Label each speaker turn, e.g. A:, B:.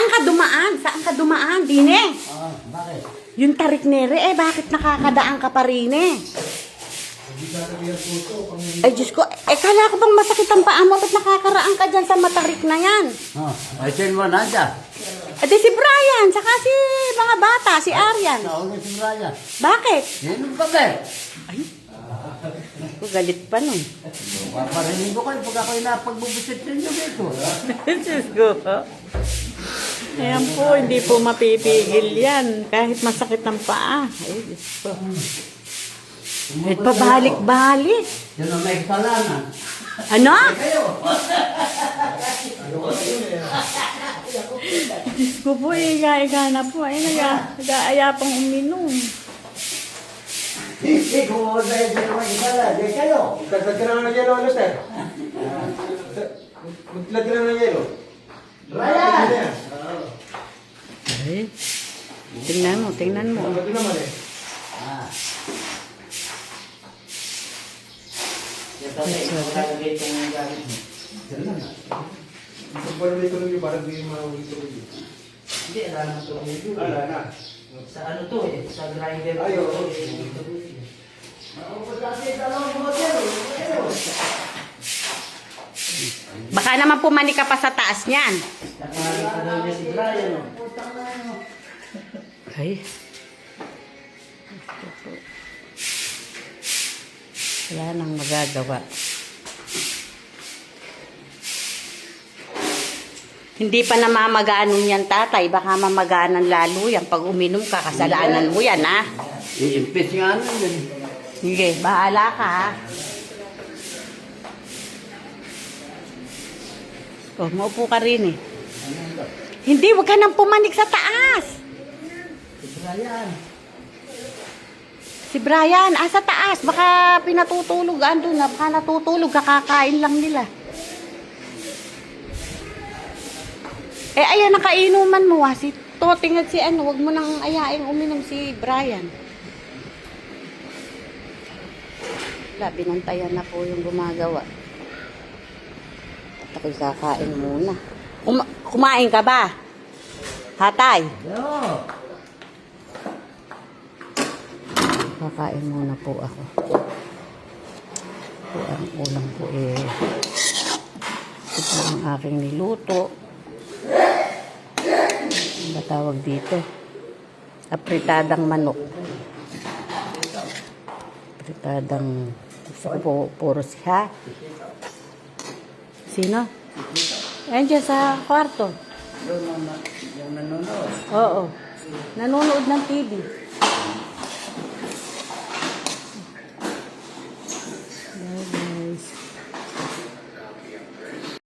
A: Saan ka dumaan? Saan ka dumaan, Dine?
B: Bakit?
A: Yung tarik nere, bakit nakakadaan ka pa rin Ay, Diyos ko, kala ko bang masakit ang paa mo, ba't nakakaraan ka dyan sa matarik na yan?
B: Ay, sin mo na dyan.
A: Di si Brian, saka si mga bata, si Arian.
B: Nauna si Brian.
A: Bakit?
B: Yan ang babe.
A: Ako, galit pa nun.
B: Paparinig ko kayo pag ako'y napagbubusit ninyo dito.
A: Diyos ko. Ayan po, hindi po mapipigil yan. Kahit masakit ang paa. Ay, Diyos ko. Kahit pa balik-balik.
B: Yan ang may kasalanan.
A: Ano?
B: Kayo.
A: Diyos ko po, iga-iga na po. Ay, nag-aaya pang uminom.
B: Hindi ko dahil sa mga kasalanan. Di kayo.
C: Maglag ka lang ng yelo, ano, sir? Maglag ka lang ng yelo.
B: Brian!
A: Ay, tingnan mo, tingnan mo.
C: Ito naman eh. Pagbalulay ko lang yung parang di mahuli ko rin.
B: Hindi, alam na ito.
C: Wala na.
B: Sa ano to eh, sa grinder.
C: Ayaw.
A: Baka naman pumani ka pa sa taas niyan.
B: Nakakita daw niya si Brian.
A: Ay. Wala nang magagawa. Hindi pa namamaganon yan, tatay. Baka mamaganan lalo yan. Pag uminom ka, kasalanan mo yan, ha?
B: Iimpis nga ano yun.
A: Sige, bahala ka, ha? Oh, maupo ka rin, eh. Hindi, wag ka nang pumanik sa taas.
B: Si Brian.
A: Si Brian, sa taas. Baka pinatutulog. Andun na, baka natutulog. Kakakain lang nila. Ayan, nakainuman mo, ha. Si Toting at si ano, wag mo nang ayaing uminom si Brian. Wala, binantayan na po yung gumagawa. At ako'y kakain muna. Kumain ka ba? Hatay?
B: Yo.
A: Kakain muna po ako. Ito ang ulam ko eh. Ito ang aking niluto. Ano ba tawag dito? Apritadang manok. Apritadang puro siya. Sino? Ayan dyan sa kwarto.
B: Yung nanonood.
A: Oo. Nanonood ng TV.